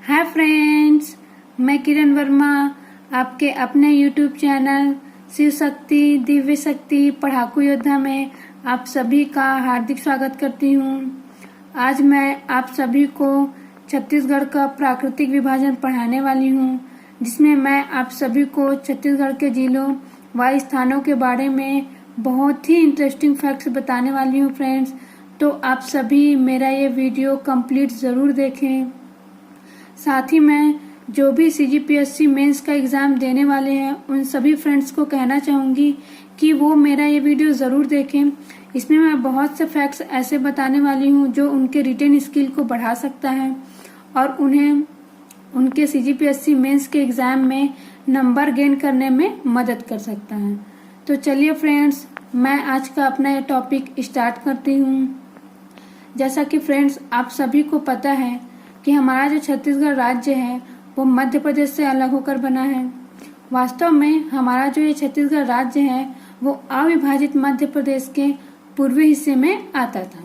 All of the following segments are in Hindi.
हाय फ्रेंड्स, मैं किरण वर्मा आपके अपने यूट्यूब चैनल शिव शक्ति दिव्य शक्ति पढ़ाकू योद्धा में आप सभी का हार्दिक स्वागत करती हूँ। आज मैं आप सभी को छत्तीसगढ़ का प्राकृतिक विभाजन पढ़ाने वाली हूँ, जिसमें मैं आप सभी को छत्तीसगढ़ के जिलों व स्थानों के बारे में बहुत ही इंटरेस्टिंग फैक्ट्स बताने वाली हूँ फ्रेंड्स। तो आप सभी मेरा ये वीडियो कंप्लीट ज़रूर देखें। साथ ही मैं जो भी CGPSC मेंस का एग्ज़ाम देने वाले हैं उन सभी फ्रेंड्स को कहना चाहूँगी कि वो मेरा ये वीडियो ज़रूर देखें। इसमें मैं बहुत से फैक्ट्स ऐसे बताने वाली हूँ जो उनके रिटेन स्किल को बढ़ा सकता है और उन्हें उनके CGPSC मेंस के एग्ज़ाम में नंबर गेन करने में मदद कर सकता है। तो चलिए फ्रेंड्स, मैं आज का अपना ये टॉपिक स्टार्ट करती हूँ। जैसा कि फ्रेंड्स आप सभी को पता है कि हमारा जो छत्तीसगढ़ राज्य है वो मध्य प्रदेश से अलग होकर बना है। वास्तव में हमारा जो ये छत्तीसगढ़ राज्य है वो अविभाजित मध्य प्रदेश के पूर्वी हिस्से में आता था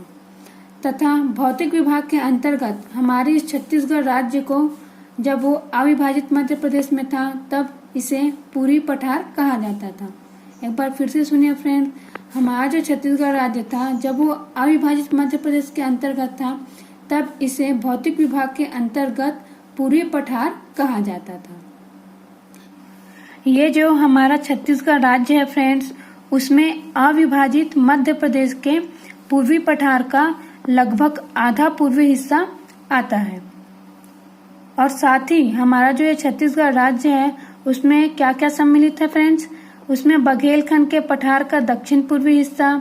तथा भौतिक विभाग के अंतर्गत हमारे इस छत्तीसगढ़ राज्य को जब वो अविभाजित मध्य प्रदेश में था तब इसे पूर्वी पठार कहा जाता था। एक बार फिर से सुनिए फ्रेंड, हमारा जो छत्तीसगढ़ राज्य था जब वो अविभाजित मध्य प्रदेश के अंतर्गत था तब इसे भौतिक विभाग के अंतर्गत पूर्वी पठार कहा जाता था। ये जो हमारा छत्तीसगढ़ राज्य है फ्रेंड्स, उसमें अविभाजित मध्य प्रदेश के पूर्वी पठार का लगभग आधा पूर्वी हिस्सा आता है। और साथ ही हमारा जो ये छत्तीसगढ़ राज्य है उसमें क्या क्या सम्मिलित है फ्रेंड्स, उसमें बघेलखंड के पठार का दक्षिण पूर्वी हिस्सा,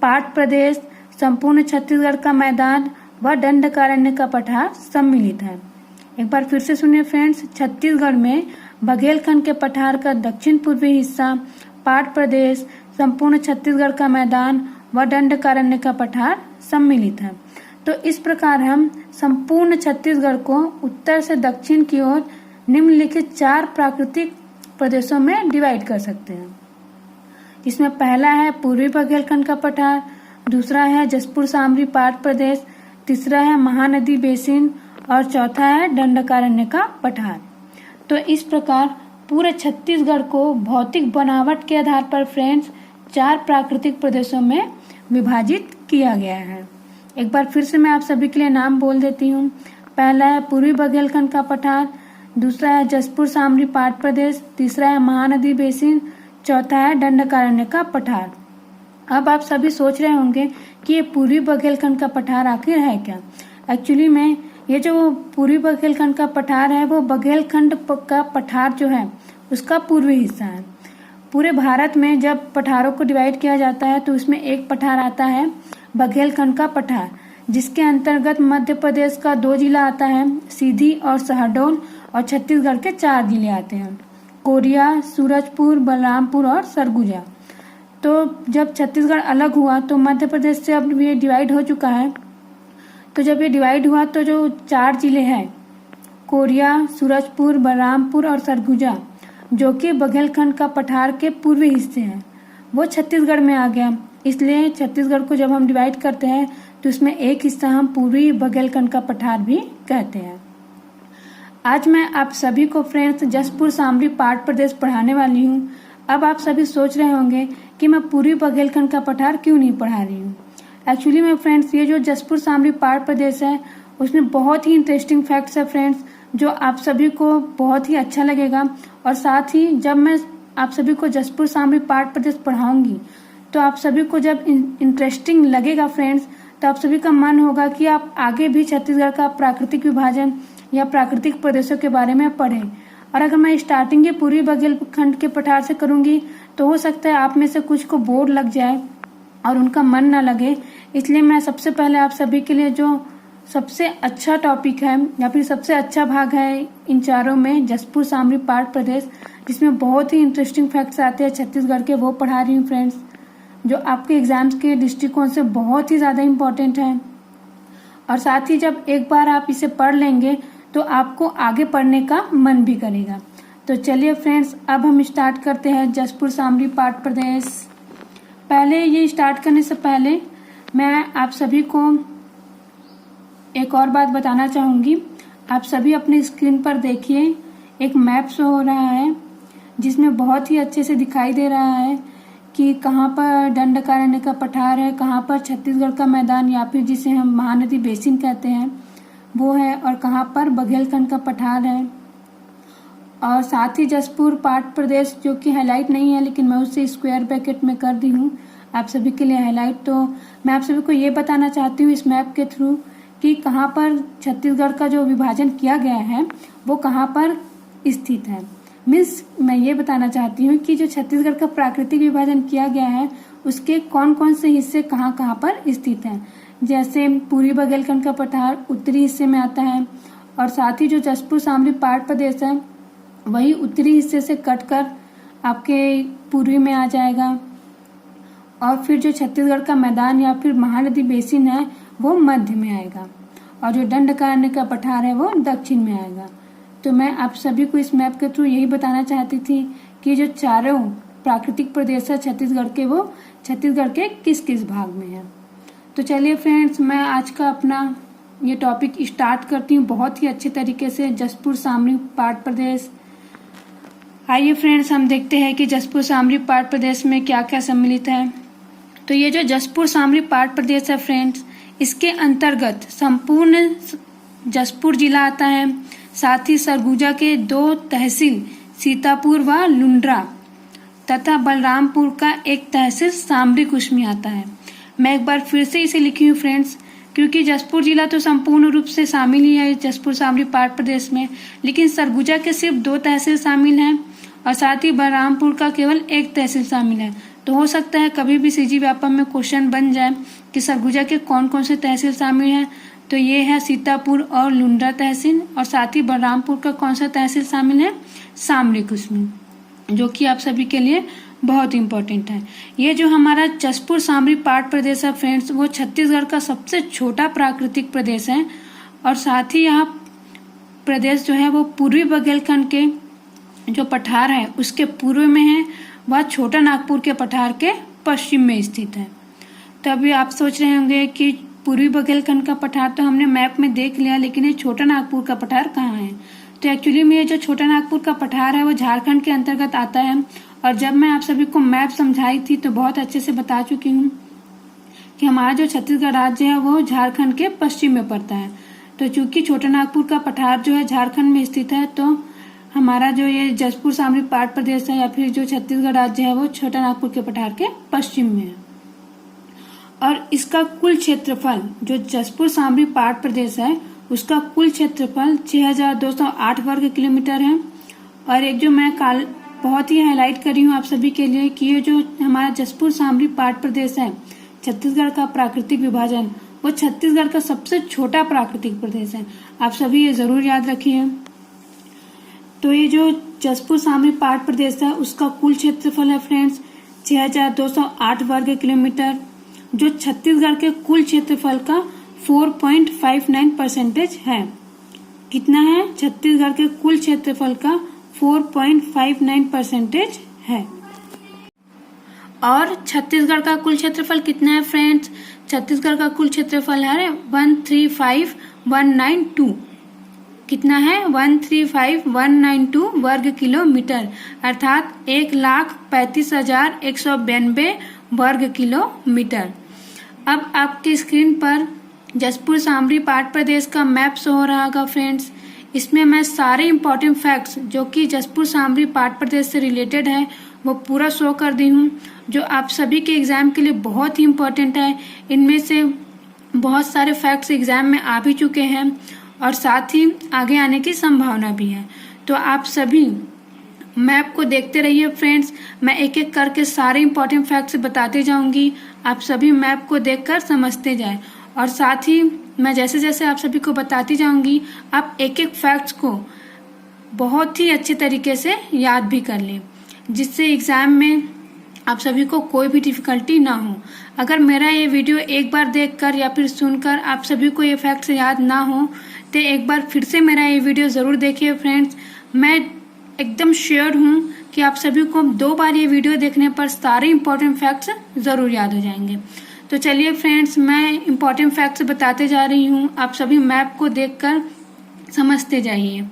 पाट प्रदेश, संपूर्ण छत्तीसगढ़ का मैदान व दंडकारण्य का पठार सम्मिलित है। एक बार फिर से सुनिए फ्रेंड्स, छत्तीसगढ़ में बघेलखंड के पठार का दक्षिण पूर्वी हिस्सा, पाट प्रदेश, संपूर्ण छत्तीसगढ़ का मैदान व दंडकारण्य का पठार सम्मिलित है। तो इस प्रकार हम संपूर्ण छत्तीसगढ़ को उत्तर से दक्षिण की ओर निम्नलिखित 4 प्राकृतिक प्रदेशों में डिवाइड कर सकते हैं। इसमें पहला है पूर्वी बघेलखंड का पठार, दूसरा है जसपुर सामरी पाट प्रदेश, तीसरा है महानदी बेसिन और चौथा है दंडकारण्य का पठार। तो इस प्रकार पूरे छत्तीसगढ़ को भौतिक बनावट के आधार पर फ्रेंड्स 4 प्राकृतिक प्रदेशों में विभाजित किया गया है। एक बार फिर से मैं आप सभी के लिए नाम बोल देती हूँ। पहला है पूर्वी बघेलखंड का पठार, दूसरा है जसपुर सामरी पाट प्रदेश, तीसरा है महानदी बेसिन, चौथा है दंडकारण्य का पठार। अब आप सभी सोच रहे होंगे कि ये पूर्वी बघेलखंड का पठार आखिर है क्या। एक्चुअली में ये जो पूर्वी बघेलखंड का पठार है वो बघेलखंड का पठार जो है उसका पूर्वी हिस्सा है। पूरे भारत में जब पठारों को डिवाइड किया जाता है तो उसमें एक पठार आता है बघेलखंड का पठार, जिसके अंतर्गत मध्य प्रदेश का 2 जिला आता है, सीधी और शहडोल, और छत्तीसगढ़ के 4 जिले आते हैं, कोरिया, सूरजपुर, बलरामपुर और सरगुजा। तो जब छत्तीसगढ़ अलग हुआ तो मध्य प्रदेश से अब ये डिवाइड हो चुका है। तो जब ये डिवाइड हुआ तो जो 4 जिले हैं कोरिया, सूरजपुर, बलरामपुर और सरगुजा, जो कि बघेलखंड का पठार के पूर्वी हिस्से हैं, वो छत्तीसगढ़ में आ गया। इसलिए छत्तीसगढ़ को जब हम डिवाइड करते हैं तो उसमें एक हिस्सा हम पूर्वी बघेलखंड का पठार भी कहते हैं। आज मैं आप सभी को फ्रेंड्स जसपुर सामरी पाट प्रदेश पढ़ाने वाली हूँ। अब आप सभी सोच रहे होंगे कि मैं पूर्वी बघेलखंड का पठार क्यों नहीं पढ़ा रही हूँ। एक्चुअली में फ्रेंड्स ये जो जसपुर सामरी पाट प्रदेश है उसमें बहुत ही इंटरेस्टिंग फैक्ट्स है फ्रेंड्स, जो आप सभी को बहुत ही अच्छा लगेगा। और साथ ही जब मैं आप सभी को जसपुर सामरी पाट प्रदेश पढ़ाऊंगी तो आप सभी को जब इंटरेस्टिंग लगेगा फ्रेंड्स तो आप सभी का मन होगा कि आप आगे भी छत्तीसगढ़ का प्राकृतिक विभाजन या प्राकृतिक प्रदेशों के बारे में पढ़ें। और अगर मैं स्टार्टिंग ही पूर्वी बघेलखंड के पठार से करूंगी तो हो सकता है आप में से कुछ को बोर लग जाए और उनका मन ना लगे। इसलिए मैं सबसे पहले आप सभी के लिए जो सबसे अच्छा टॉपिक है या फिर सबसे अच्छा भाग है इन चारों में, जसपुर सामरी पाट प्रदेश, जिसमें बहुत ही इंटरेस्टिंग फैक्ट्स आते हैं छत्तीसगढ़ के, वो पढ़ा रही हूँ फ्रेंड्स, जो आपके एग्जाम्स के दृष्टिकोण से बहुत ही ज़्यादा इम्पोर्टेंट है। और साथ ही जब एक बार आप इसे पढ़ लेंगे तो आपको आगे पढ़ने का मन भी करेगा। तो चलिए फ्रेंड्स, अब हम स्टार्ट करते हैं जसपुर सामरी पाट प्रदेश। पहले ये स्टार्ट करने से पहले मैं आप सभी को एक और बात बताना चाहूँगी। आप सभी अपने स्क्रीन पर देखिए, एक मैप शो हो रहा है जिसमें बहुत ही अच्छे से दिखाई दे रहा है कि कहाँ पर दंडकारण्य का पठार है, कहाँ पर छत्तीसगढ़ का मैदान या फिर जिसे हम महानदी बेसिन कहते हैं वो है, और कहाँ पर बघेलखंड का पठार है। और साथ ही जसपुर पाट प्रदेश जो कि हाईलाइट नहीं है, लेकिन मैं उसे स्क्वायर ब्रैकेट में कर दी हूँ आप सभी के लिए हाईलाइट। तो मैं आप सभी को ये बताना चाहती हूँ इस मैप के थ्रू कि कहाँ पर छत्तीसगढ़ का जो विभाजन किया गया है वो कहाँ पर स्थित है। मीन्स मैं ये बताना चाहती हूँ कि जो छत्तीसगढ़ का प्राकृतिक विभाजन किया गया है उसके कौन कौन से हिस्से कहाँ कहाँ पर स्थित हैं। जैसे पूर्वी बघेलखंड का पठार उत्तरी हिस्से में आता है, और साथ ही जो जसपुर शामली पाट प्रदेश है वही उत्तरी हिस्से से कटकर आपके पूर्वी में आ जाएगा, और फिर जो छत्तीसगढ़ का मैदान या फिर महानदी बेसिन है वो मध्य में आएगा, और जो दंडकारण्य का पठार है वो दक्षिण में आएगा। तो मैं आप सभी को इस मैप के थ्रू यही बताना चाहती थी कि जो चारों प्राकृतिक प्रदेश है छत्तीसगढ़ के वो छत्तीसगढ़ के किस किस भाग में है। तो चलिए फ्रेंड्स, मैं आज का अपना ये टॉपिक स्टार्ट करती हूँ बहुत ही अच्छे तरीके से, जसपुर शामली पाट प्रदेश। आइए फ्रेंड्स, हम देखते हैं कि जसपुर शामली पाट प्रदेश में क्या क्या सम्मिलित है। तो ये जो जसपुर शामली पाट प्रदेश है फ्रेंड्स, इसके अंतर्गत संपूर्ण जसपुर जिला आता है, साथ ही सरगुजा के 2 तहसील सीतापुर व लुंड्रा तथा बलरामपुर का एक तहसील शामली कुशमी आता है। मैं एक बार फिर से इसे लिखी हूँ फ्रेंड्स, क्योंकि जसपुर जिला तो संपूर्ण रूप से शामिल ही है जसपुर शामली पाट प्रदेश में, लेकिन सरगुजा के सिर्फ 2 तहसील शामिल हैं और साथ ही बलरामपुर का केवल 1 तहसील शामिल है। तो हो सकता है कभी भी सीजी व्यापम में क्वेश्चन बन जाए कि सरगुजा के कौन कौन से तहसील शामिल हैं। तो ये है सीतापुर और लुंड्रा तहसील, और साथ ही बलरामपुर का कौन सा तहसील शामिल है, शामली कुशमी, जो कि आप सभी के लिए बहुत इम्पोर्टेंट है। ये जो हमारा जसपुर शामली पाट प्रदेश है फ्रेंड्स, वो छत्तीसगढ़ का सबसे छोटा प्राकृतिक प्रदेश है, और साथ ही यह प्रदेश जो है वो पूर्वी बघेलखंड के जो पठार है उसके पूर्व में है, वह छोटा नागपुर के पठार के पश्चिम में स्थित है। तो अभी आप सोच रहे होंगे कि पूर्वी बघेलखंड का पठार तो हमने मैप में देख लिया, लेकिन ये छोटा नागपुर का पठार कहाँ है। तो एक्चुअली में ये जो छोटा नागपुर का पठार है वो झारखंड के अंतर्गत आता है, और जब मैं आप सभी को मैप समझाई थी तो बहुत अच्छे से बता चुकी हूँ कि हमारा जो छत्तीसगढ़ राज्य है वो झारखंड के पश्चिम में पड़ता है। तो चूंकि छोटा नागपुर का पठार जो है झारखंड में स्थित है, तो हमारा जो ये जसपुर शामली पाट प्रदेश है या फिर जो छत्तीसगढ़ राज्य है वो छोटा नागपुर के पठार के पश्चिम में है। और इसका कुल क्षेत्रफल जो जसपुर शामली पाट प्रदेश है उसका कुल क्षेत्रफल 6208 वर्ग किलोमीटर है। और एक जो मैं बहुत ही हाईलाइट कर रही हूँ आप सभी के लिए कि ये जो हमारा जसपुर शामली पाट प्रदेश है छत्तीसगढ़ का प्राकृतिक विभाजन, वो छत्तीसगढ़ का सबसे छोटा प्राकृतिक प्रदेश है। आप सभी ये जरूर याद रखिए। तो ये जो जसपुर शामली पाट प्रदेश है उसका कुल क्षेत्रफल है फ्रेंड्स 6208 वर्ग किलोमीटर, जो छत्तीसगढ़ के कुल क्षेत्रफल का 4.59% है। कितना है? छत्तीसगढ़ के कुल क्षेत्रफल का 4.59% है। और छत्तीसगढ़ का कुल क्षेत्रफल कितना है फ्रेंड्स? छत्तीसगढ़ का कुल क्षेत्रफल है 135192। कितना है? 135192 वर्ग किलोमीटर, अर्थात 1,35,192 वर्ग किलोमीटर। अब आपकी स्क्रीन पर जसपुर शामली पाट प्रदेश का मैप शो हो रहा होगा फ्रेंड्स। इसमें मैं सारे इम्पोर्टेंट फैक्ट्स जो कि जसपुर शामली पाट प्रदेश से रिलेटेड है वो पूरा शो कर दी हूँ, जो आप सभी के एग्जाम के लिए बहुत ही इम्पोर्टेंट है। इनमें से बहुत सारे फैक्ट्स एग्जाम में आ भी चुके हैं और साथ ही आगे आने की संभावना भी है। तो आप सभी मैप को देखते रहिए फ्रेंड्स। मैं एक एक करके सारे इम्पोर्टेंट फैक्ट्स बताते जाऊंगी, आप सभी मैप को देखकर समझते जाएं। और साथ ही मैं जैसे जैसे आप सभी को बताती जाऊंगी, आप एक एक फैक्ट्स को बहुत ही अच्छे तरीके से याद भी कर लें, जिससे एग्जाम में आप सभी को कोई भी डिफिकल्टी ना हो। अगर मेरा ये वीडियो एक बार देखकर या फिर सुनकर आप सभी को ये फैक्ट्स याद ना हो तो एक बार फिर से मेरा ये वीडियो जरूर देखिए फ्रेंड्स। मैं एकदम श्योर हूँ कि आप सभी को 2 बार ये वीडियो देखने पर सारे इम्पोर्टेंट फैक्ट्स जरूर याद हो जाएंगे। तो चलिए फ्रेंड्स, मैं इम्पोर्टेंट फैक्ट्स बताते जा रही हूँ। आप सभी मैप को देखकर समझते जाइए।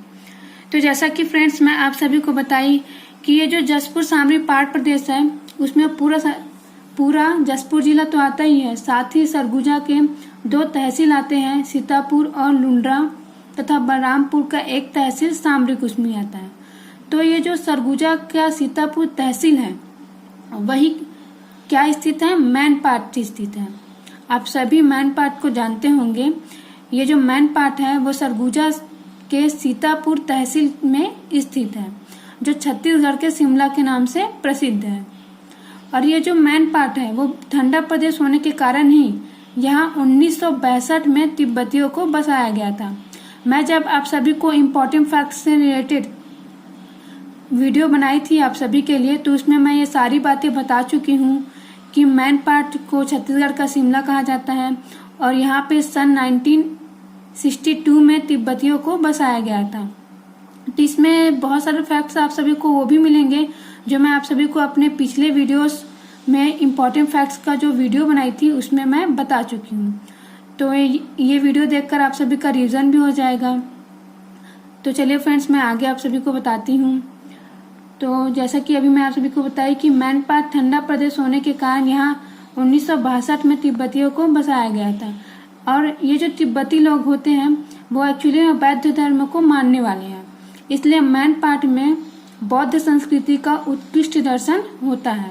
तो जैसा कि फ्रेंड्स मैं आप सभी को बताई कि ये जो जसपुर सामरी पाट प्रदेश है उसमें पूरा जसपुर जिला तो आता ही है, साथ ही सरगुजा के 2 तहसील आते हैं, सीतापुर और लुंड्रा, तथा बलरामपुर का एक तहसील सामरिक उसमें आता है। तो ये जो सरगुजा का सीतापुर तहसील है वही क्या स्थित है, मैनपाट स्थित है। आप सभी मैनपाट को जानते होंगे। ये जो मैनपाट है वो सरगुजा के सीतापुर तहसील में स्थित है, जो छत्तीसगढ़ के शिमला के नाम से प्रसिद्ध है। और ये जो मैनपाट है वो ठंडा प्रदेश होने के कारण ही यहाँ 1962 में तिब्बतियों को बसाया गया था। मैं जब आप सभी को इम्पोर्टेंट फैक्ट्स से रिलेटेड वीडियो बनाई थी आप सभी के लिए, तो उसमें मैं ये सारी बातें बता चुकी हूँ कि मैनपाट को छत्तीसगढ़ का शिमला कहा जाता है और यहाँ पे सन 1962 में तिब्बतियों को बसाया गया था। तो इसमें बहुत सारे फैक्ट्स आप सभी को वो भी मिलेंगे जो मैं आप सभी को अपने पिछले वीडियोस में इम्पोर्टेंट फैक्ट्स का जो वीडियो बनाई थी उसमें मैं बता चुकी हूँ। तो ये वीडियो देखकर आप सभी का रिवीजन भी हो जाएगा। तो चलिए फ्रेंड्स, मैं आगे आप सभी को बताती हूँ। तो जैसा कि अभी मैं आप सभी को बताई कि मैनपाट ठंडा प्रदेश होने के कारण यहाँ 1962 में तिब्बतियों को बसाया गया था। और ये जो तिब्बती लोग होते हैं वो एक्चुअली में बौद्ध धर्म को मानने वाले हैं, इसलिए मैनपाट में बौद्ध संस्कृति का उत्कृष्ट दर्शन होता है।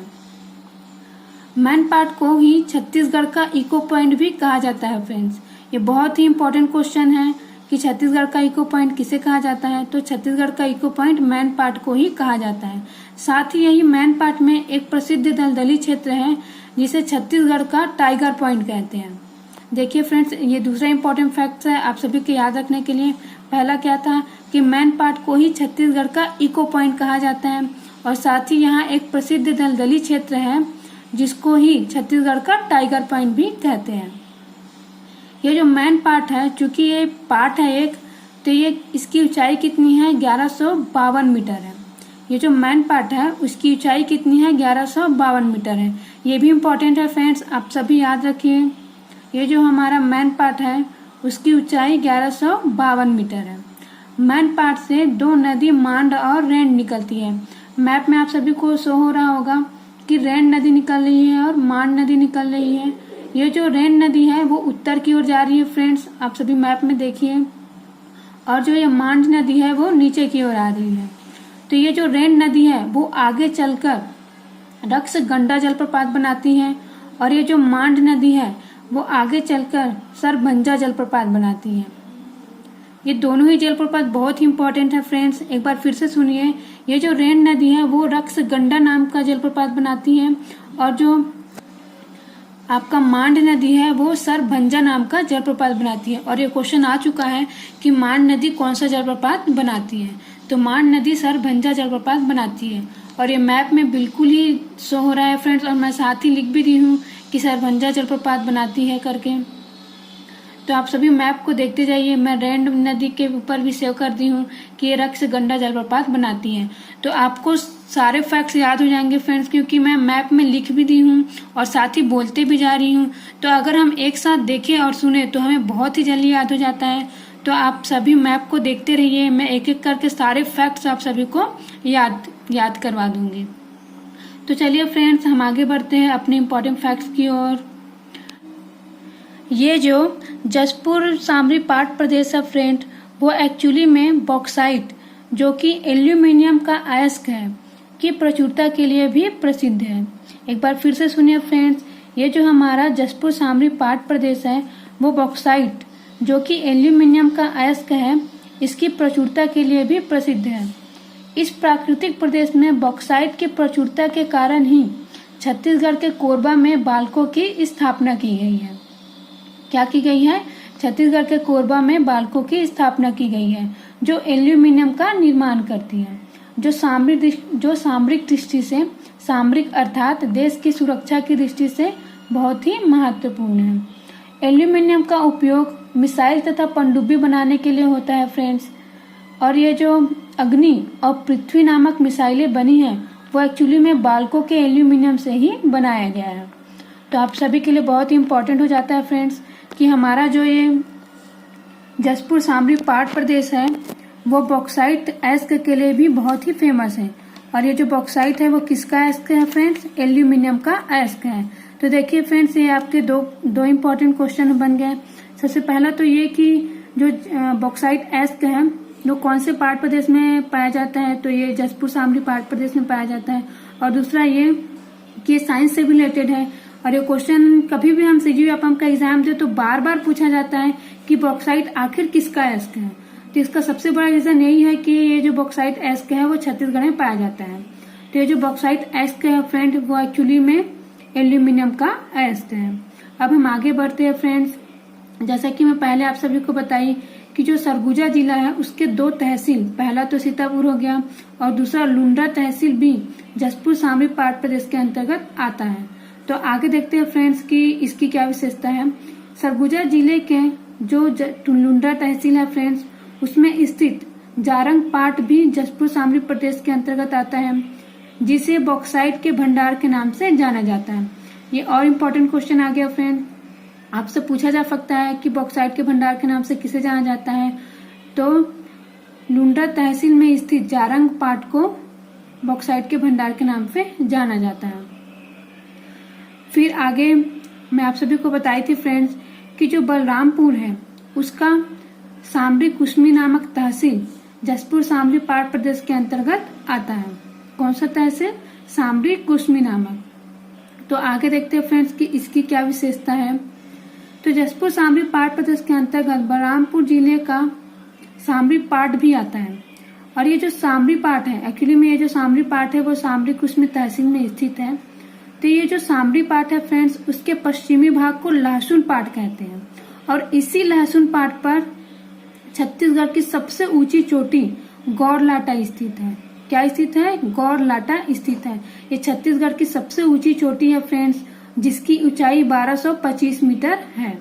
मैनपाट को ही छत्तीसगढ़ का इको पॉइंट भी कहा जाता है। फ्रेंड्स, ये बहुत ही इंपॉर्टेंट क्वेश्चन है कि छत्तीसगढ़ का इको पॉइंट किसे कहा जाता है। तो छत्तीसगढ़ का इको पॉइंट मैनपाट को ही कहा जाता है। साथ ही यही मैनपाट में एक प्रसिद्ध दलदली क्षेत्र है जिसे छत्तीसगढ़ का टाइगर पॉइंट कहते हैं। देखिए फ्रेंड्स, ये दूसरा इंपॉर्टेंट फैक्ट है आप सभी के याद रखने के लिए। पहला क्या था कि मैनपाट को ही छत्तीसगढ़ का इको पॉइंट कहा जाता है और साथ ही यहाँ एक प्रसिद्ध दलदली क्षेत्र है जिसको ही छत्तीसगढ़ का टाइगर पॉइंट भी कहते हैं। ये जो मैनपाट है, चूंकि ये पाट है एक, तो ये इसकी ऊंचाई कितनी है, 1152 मीटर है। ये जो मैनपाट है उसकी ऊंचाई कितनी है, 1152 मीटर है। ये भी इम्पोर्टेंट है फ्रेंड्स, आप सभी याद रखिए। ये जो हमारा मैनपाट है उसकी ऊंचाई 1152 मीटर है। मैनपाट से 2 नदी मांड और रैंड निकलती है। मैप में आप सभी को शो हो रहा होगा कि रैंड नदी निकल रही है और मांड नदी निकल रही है। ये जो रैंड नदी है वो उत्तर की ओर जा रही है फ्रेंड्स, आप सभी मैप में देखिए, और जो ये मांड नदी है वो नीचे की ओर आ रही है। तो ये जो रैंड नदी है वो आगे चलकर रक्सगंडा जलप्रपात बनाती है और ये जो मांड नदी है वो आगे चलकर सरभंजा जलप्रपात बनाती है। ये दोनों ही जलप्रपात बहुत ही इंपॉर्टेंट है फ्रेंड्स, एक बार फिर से सुनिए। ये जो रैंड नदी है वो रक्सगंडा नाम का जलप्रपात बनाती है और जो आपका मांड नदी है वो सरभंजा नाम का जलप्रपात बनाती है। और ये क्वेश्चन आ चुका है कि मांड नदी कौन सा जलप्रपात बनाती है, तो मांड नदी सरभंजा जलप्रपात बनाती है। और ये मैप में बिल्कुल ही शो हो रहा है फ्रेंड्स, और मैं साथ ही लिख भी दी हूँ कि सरभंजा जलप्रपात बनाती है करके। तो आप सभी मैप को देखते जाइए। मैं रैंड नदी के ऊपर भी सेव कर दी हूँ कि ये रक्सगंडा जलप्रपात बनाती है। तो आपको सारे फैक्ट्स याद हो जाएंगे फ्रेंड्स, क्योंकि मैं मैप में लिख भी दी हूँ और साथ ही बोलते भी जा रही हूँ। तो अगर हम एक साथ देखें और सुने तो हमें बहुत ही जल्दी याद हो जाता है। तो आप सभी मैप को देखते रहिए, मैं एक एक करके सारे फैक्ट्स आप सभी को याद करवा दूंगी। तो चलिए फ्रेंड्स, हम आगे बढ़ते हैं अपने इम्पोर्टेंट फैक्ट्स की ओर। ये जो जसपुर सामरी पाट प्रदेश है फ्रेंड, वो एक्चुअली में बॉक्साइट जो कि एल्यूमिनियम का अयस्क है की प्रचुरता के लिए भी प्रसिद्ध है। एक बार फिर से सुनिए फ्रेंड्स, ये जो हमारा जसपुर सामरी पाट प्रदेश है वो बॉक्साइट जो कि एल्यूमिनियम का अयस्क है इसकी प्रचुरता के लिए भी प्रसिद्ध है। इस प्राकृतिक प्रदेश में बॉक्साइट की प्रचुरता के कारण ही छत्तीसगढ़ के कोरबा में बालकों की स्थापना की गई है। क्या की गई है? छत्तीसगढ़ के कोरबा में बालकों की स्थापना की गई है जो एल्यूमिनियम का निर्माण करती है, जो सामरिक दृष्टि से, सामरिक अर्थात देश की सुरक्षा की दृष्टि से बहुत ही महत्वपूर्ण है। एल्यूमिनियम का उपयोग मिसाइल तथा पनडुब्बी बनाने के लिए होता है फ्रेंड्स। और ये जो अग्नि और पृथ्वी नामक मिसाइलें बनी हैं वो एक्चुअली में बालकों के एल्यूमिनियम से ही बनाया गया है। तो आप सभी के लिए बहुत ही इम्पोर्टेंट हो जाता है फ्रेंड्स कि हमारा जो ये जसपुर सामरी पाट प्रदेश है वो बॉक्साइट एस्क के लिए भी बहुत ही फेमस है। और ये जो बॉक्साइट है वो किसका एस्क है फ्रेंड्स? एल्यूमिनियम का एस्क है। तो देखिए फ्रेंड्स, ये आपके दो इम्पोर्टेंट क्वेश्चन बन गए। सबसे पहला तो ये कि जो बॉक्साइट एस्क है वो कौन से पाट प्रदेश में पाया जाता है? तो ये जसपुर सामरी पाट प्रदेश में पाया जाता है। और दूसरा ये कि साइंस से भी रिलेटेड है। और ये क्वेश्चन कभी भी हम CGP का एग्जाम दे तो बार बार पूछा जाता है कि बॉक्साइट आखिर किसका एस्क है। तो इसका सबसे बड़ा रीजन यही है कि ये जो बॉक्साइट एस्क है वो छत्तीसगढ़ में पाया जाता है। तो ये जो बॉक्साइट एस्क है फ्रेंड वो एक्चुअली में एल्यूमिनियम का एस्क है। अब हम आगे बढ़ते हैं फ्रेंड्स। जैसा कि मैं पहले आप सभी को बताई कि जो सरगुजा जिला है उसके 2 तहसील, पहला तो सीतापुर हो गया और दूसरा लुंड्रा तहसील भी जसपुर सामरी पाट प्रदेश के अंतर्गत आता है। तो आगे देखते हैं फ्रेंड्स कि इसकी क्या विशेषता है। सरगुजा जिले के जो लुंड्रा तहसील है फ्रेंड्स उसमें स्थित जारंग पाट भी जसपुर सामरी प्रदेश के अंतर्गत आता है, जिसे बॉक्साइट के भंडार के नाम से जाना जाता है। ये और इम्पोर्टेंट क्वेश्चन आ गया फ्रेंड, आपसे पूछा जा सकता है कि बॉक्साइट के भंडार के नाम से किसे जाना जाता है? तो लुंड्रा तहसील में स्थित जारंग पाट को बॉक्साइट के भंडार के नाम से जाना जाता है। फिर आगे मैं आप सभी को बताई थी फ्रेंड्स कि जो बलरामपुर है उसका सामरी कुसमी नामक तहसील जसपुर सामरी पाट प्रदेश के अंतर्गत आता है। कौन सा तहसील? सामरी कुसमी नामक। तो आगे देखते हैं फ्रेंड्स कि इसकी क्या विशेषता है। तो जसपुर सामरी पाट प्रदेश के अंतर्गत बलरामपुर जिले का सामरी पाट भी आता है। और ये जो सामरी पाट है एक्चुअली में ये जो सामरी पाट है वो सामरी कुसमी तहसील में स्थित है। तो ये जो सामरी पाट है फ्रेंड्स उसके पश्चिमी भाग को लहसुन पाट कहते हैं। और इसी लहसुन पाट पर छत्तीसगढ़ की सबसे ऊंची चोटी गौरलाटा स्थित है। क्या स्थित है? गौरलाटा स्थित है। ये छत्तीसगढ़ की सबसे ऊंची चोटी है फ्रेंड्स, जिसकी ऊंचाई 1225 मीटर है।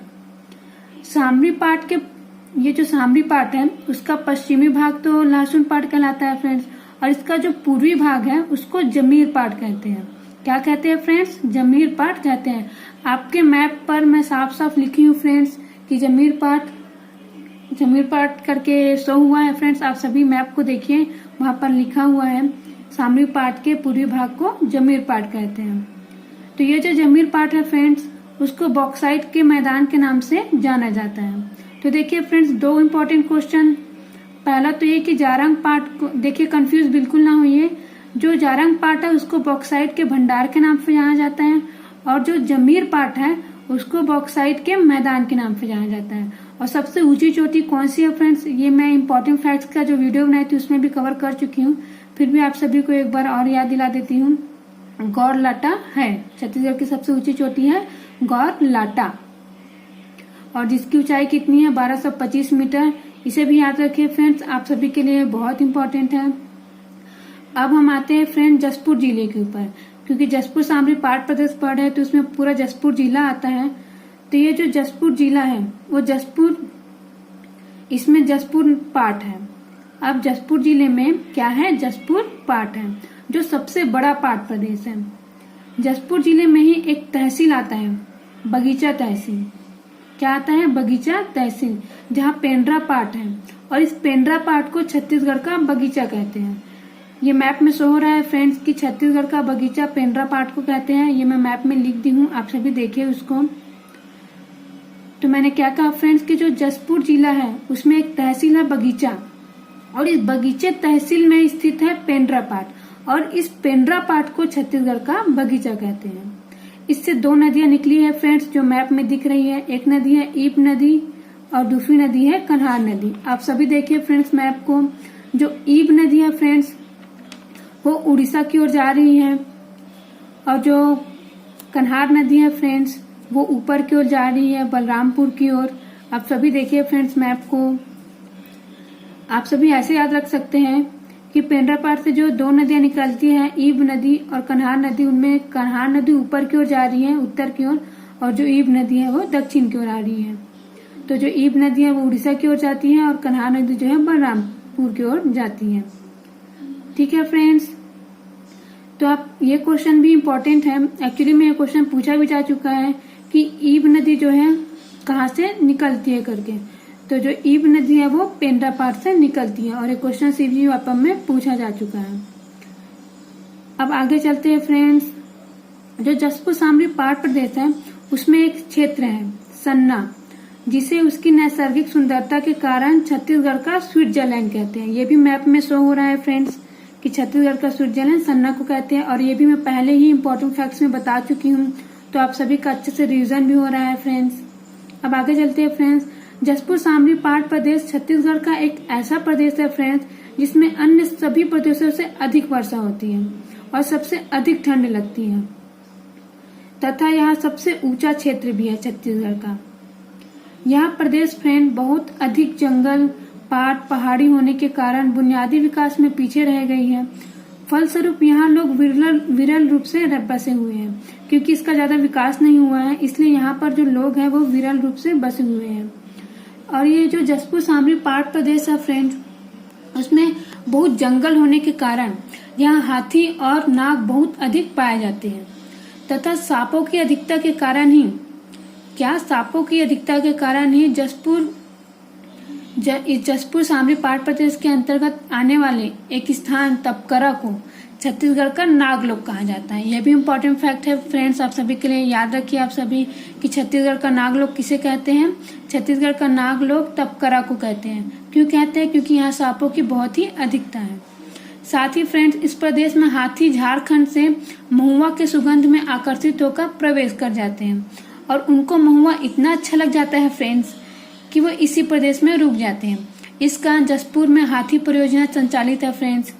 सामरी पाट के ये जो सामरी पाट है उसका पश्चिमी भाग तो लहसुन पाट कहलाता है फ्रेंड्स, और इसका जो पूर्वी भाग है उसको जमीर पाट कहते हैं। क्या कहते हैं फ्रेंड्स? जमीर पाट कहते हैं। आपके मैप पर मैं साफ साफ लिखी हूँ फ्रेंड्स कि जमीर पाट करके शो हुआ है फ्रेंड्स। आप सभी मैप को देखिए, वहां पर लिखा हुआ है सामरी पाट के पूर्वी भाग को जमीर पाट कहते हैं। तो ये जो जमीर पाट है फ्रेंड्स उसको बॉक्साइट के मैदान के नाम से जाना जाता है। तो देखिए फ्रेंड्स, 2 इम्पोर्टेंट क्वेश्चन। पहला तो ये कि जारंग पाट को देखिए, कंफ्यूज बिल्कुल ना होइए। जो जारंग पाट है उसको बॉक्साइट के भंडार के नाम से जाना जाता है, और जो जमीर पाट है उसको बॉक्साइट के मैदान के नाम से जाना जाता है। और सबसे ऊंची चोटी कौन सी है फ्रेंड्स? ये मैं इम्पोर्टेंट फैक्ट्स का जो वीडियो बनाई थी उसमें भी कवर कर चुकी हूँ, फिर भी आप सभी को एक बार और याद दिला देती हूँ। गौरलाटा है, छत्तीसगढ़ की सबसे ऊंची चोटी है गौरलाटा, और जिसकी ऊंचाई कितनी है? 1225 मीटर। इसे भी याद रखिए फ्रेंड्स, आप सभी के लिए बहुत इंपॉर्टेंट है। अब हम आते हैं फ्रेंड जसपुर जिले के ऊपर, क्योंकि जसपुर सामरी पाट प्रदेश पढ़ है तो उसमें पूरा जसपुर जिला आता है। तो ये जो जसपुर जिला है वो इसमें जसपुर पाट है। अब जसपुर जिले में क्या है? जसपुर पाट है, जो सबसे बड़ा पाट प्रदेश है। जसपुर जिले में ही एक तहसील आता है, बगीचा तहसील। क्या आता है? बगीचा तहसील, जहाँ पेंड्रा पाट है, और इस पेंड्रा पाट को छत्तीसगढ़ का बगीचा कहते हैं। ये मैप में शो हो रहा है फ्रेंड्स कि छत्तीसगढ़ का बगीचा पेंड्रा पाट को कहते हैं। ये मैं मैप में लिख दी हूँ, आप सभी देखिए उसको। तो मैंने क्या कहा फ्रेंड्स कि जो जसपुर जिला है उसमें एक तहसील है बगीचा, और इस बगीचे तहसील में स्थित है पेंड्रा पाट, और इस पेंड्रा पाट को छत्तीसगढ़ का बगीचा कहते हैं। इससे 2 नदियां निकली है फ्रेंड्स जो मैप में दिख रही है। एक नदी है ईप नदी और दूसरी नदी है कन्हार नदी। आप सभी देखिए फ्रेंड्स मैप को। जो ईप नदी है फ्रेंड्स वो उड़ीसा की ओर जा रही है, और जो कन्हार नदी है फ्रेंड्स वो ऊपर की ओर जा रही है, बलरामपुर की ओर। आप सभी देखिए फ्रेंड्स मैप को। आप सभी ऐसे याद रख सकते हैं कि पेंड्रा पाट से जो 2 नदियां निकलती हैं, ईब नदी और कन्हार नदी, उनमें कन्हार नदी ऊपर की ओर जा रही है, उत्तर की ओर, और जो ईब नदी है वो दक्षिण की ओर आ रही है। तो जो ईब नदी है वो उड़ीसा की ओर जाती है, और कन्हार नदी जो है बलरामपुर की ओर जाती है। ठीक है फ्रेंड्स, तो आप ये क्वेश्चन भी इम्पोर्टेंट है। एक्चुअली में ये क्वेश्चन पूछा भी जा चुका है कि ईब नदी जो है कहाँ से निकलती है करके। तो जो ईब नदी है वो पेंड्रा पाट से निकलती है और ये क्वेश्चन सीजी व्यापम में पूछा जा चुका है। अब आगे चलते हैं फ्रेंड्स। जो जसपुर सामरी पाट प्रदेश है उसमें एक क्षेत्र है सन्ना, जिसे उसकी नैसर्गिक सुंदरता के कारण छत्तीसगढ़ का स्विट्जरलैंड कहते हैं। ये भी मैप में शो हो रहा है फ्रेंड्स कि छत्तीसगढ़ का स्विट्जरलैंड सन्ना को कहते हैं, और ये भी मैं पहले ही इंपॉर्टेंट फैक्ट्स में बता चुकी हूँ, तो आप सभी का अच्छे से रिवीजन भी हो रहा है फ्रेंड्स। अब आगे चलते हैं फ्रेंड्स। जसपुर सामरी पाट प्रदेश छत्तीसगढ़ का एक ऐसा प्रदेश है फ्रेंड्स जिसमें अन्य सभी प्रदेशों से अधिक वर्षा होती है और सबसे अधिक ठंड लगती है, तथा यह सबसे ऊंचा क्षेत्र भी है छत्तीसगढ़ का। यह प्रदेश फ्रेंड बहुत अधिक जंगल, पाट, पहाड़ी होने के कारण बुनियादी विकास में पीछे रह गई है। फलस्वरूप यहाँ लोग विरल रूप से बसे हुए हैं, क्योंकि इसका ज्यादा विकास नहीं हुआ है, इसलिए यहाँ पर जो लोग हैं वो विरल रूप से बसे हुए हैं। और ये जो जसपुर सामरी पाट प्रदेश है फ्रेंड्स, उसमें बहुत जंगल होने के कारण यहाँ हाथी और नाग बहुत अधिक पाए जाते हैं, तथा सांपों की अधिकता के कारण ही जसपुर सामरी पाट प्रदेश के अंतर्गत आने वाले एक स्थान तपकरा को छत्तीसगढ़ का नागलोक कहा जाता है। यह भी इम्पोर्टेंट फैक्ट है फ्रेंड्स, आप सभी के लिए याद रखिए आप सभी कि छत्तीसगढ़ का नागलोक किसे कहते हैं। छत्तीसगढ़ का नागलोक तपकरा को कहते हैं। क्यों कहते हैं? क्योंकि यहाँ सांपों की बहुत ही अधिकता है। साथ ही फ्रेंड्स, इस प्रदेश में हाथी झारखंड से महुआ के सुगंध में आकर्षित होकर प्रवेश कर जाते हैं और उनको महुआ इतना अच्छा लग जाता है फ्रेंड्स कि वो इसी प्रदेश में रुक जाते हैं। इस कारण जसपुर में हाथी परियोजना संचालित है फ्रेंड्स।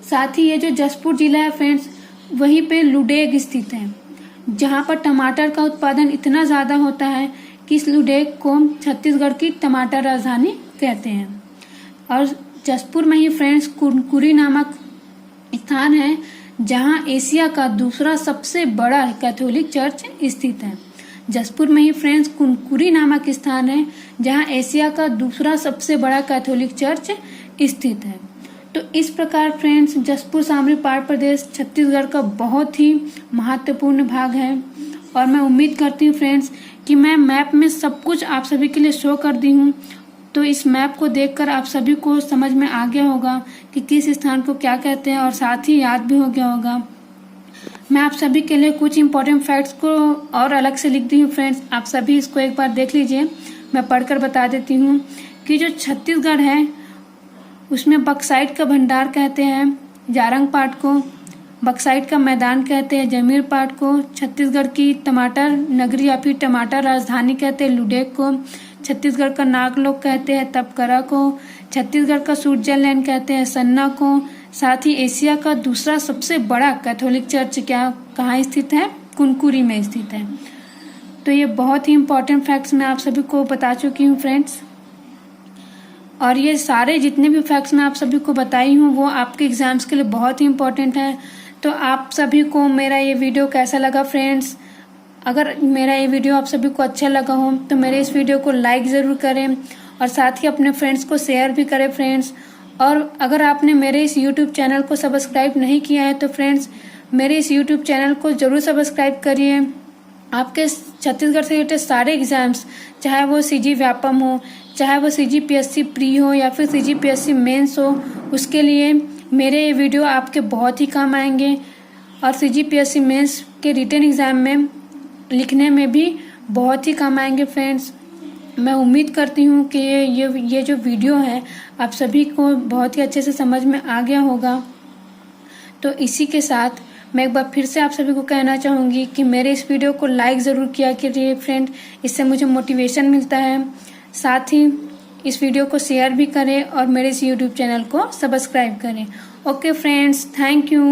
साथ ही ये जो जसपुर जिला है फ्रेंड्स, वहीं पे लुडेग स्थित है, जहां पर टमाटर का उत्पादन इतना ज्यादा होता है कि इस लुडेग को छत्तीसगढ़ की टमाटर राजधानी कहते हैं। और जसपुर में ही फ्रेंड्स कुनकुरी नामक स्थान है, जहां एशिया का दूसरा सबसे बड़ा कैथोलिक चर्च स्थित है। जसपुर में ही फ्रेंड्स कुनकुरी नामक स्थान है, जहां एशिया का दूसरा सबसे बड़ा कैथोलिक चर्च स्थित है। तो इस प्रकार फ्रेंड्स, जसपुर सामरी पाट प्रदेश छत्तीसगढ़ का बहुत ही महत्वपूर्ण भाग है। और मैं उम्मीद करती हूँ फ्रेंड्स कि मैं मैप में सब कुछ आप सभी के लिए शो कर दी हूँ, तो इस मैप को देखकर आप सभी को समझ में आ गया होगा कि किस स्थान को क्या कहते हैं, और साथ ही याद भी हो गया होगा। मैं आप सभी के लिए कुछ इम्पोर्टेंट फैक्ट्स को और अलग से लिख दी हूँ फ्रेंड्स, आप सभी इसको एक बार देख लीजिए। मैं पढ़कर बता देती हूँ कि जो छत्तीसगढ़ है उसमें बक्साइट का भंडार कहते हैं जारंग पाट को, बक्साइट का मैदान कहते हैं जमीर पाट को, छत्तीसगढ़ की टमाटर नगरी या फिर टमाटर राजधानी कहते हैं लुडेग को, छत्तीसगढ़ का नागलोक कहते हैं तपकरा को, छत्तीसगढ़ का स्विट्जरलैंड कहते हैं सन्ना को। साथ ही एशिया का दूसरा सबसे बड़ा कैथोलिक चर्च कहाँ स्थित है? कुनकुरी में स्थित है। तो ये बहुत ही इम्पोर्टेंट फैक्ट्स मैं आप सभी को बता चुकी हूँ फ्रेंड्स, और ये सारे जितने भी फैक्ट्स मैं आप सभी को बताई हूँ वो आपके एग्जाम्स के लिए बहुत ही इम्पोर्टेंट है। तो आप सभी को मेरा ये वीडियो कैसा लगा फ्रेंड्स? अगर मेरा ये वीडियो आप सभी को अच्छा लगा हो तो मेरे इस वीडियो को लाइक ज़रूर करें और साथ ही अपने फ्रेंड्स को शेयर भी करें फ्रेंड्स। और अगर आपने मेरे इस यूट्यूब चैनल को सब्सक्राइब नहीं किया है तो फ्रेंड्स मेरे इस यूट्यूब चैनल को ज़रूर सब्सक्राइब करिए। आपके छत्तीसगढ़ से रिलेटेड सारे एग्जाम्स, चाहे वो सीजी व्यापम हो, चाहे वो सीजीपीएससी प्री हो या फिर सीजीपीएससी मेंस हो, उसके लिए मेरे ये वीडियो आपके बहुत ही काम आएंगे। और सीजीपीएससी मेंस के रिटन एग्जाम में लिखने में भी बहुत ही काम आएंगे फ्रेंड्स। मैं उम्मीद करती हूँ कि ये जो वीडियो है आप सभी को बहुत ही अच्छे से समझ में आ गया होगा। तो इसी के साथ मैं एक बार फिर से आप सभी को कहना चाहूँगी कि मेरे इस वीडियो को लाइक ज़रूर किया कीजिए फ्रेंड, इससे मुझे मोटिवेशन मिलता है। साथ ही इस वीडियो को शेयर भी करें और मेरे इस यूट्यूब चैनल को सब्सक्राइब करें। Okay friends, thank you.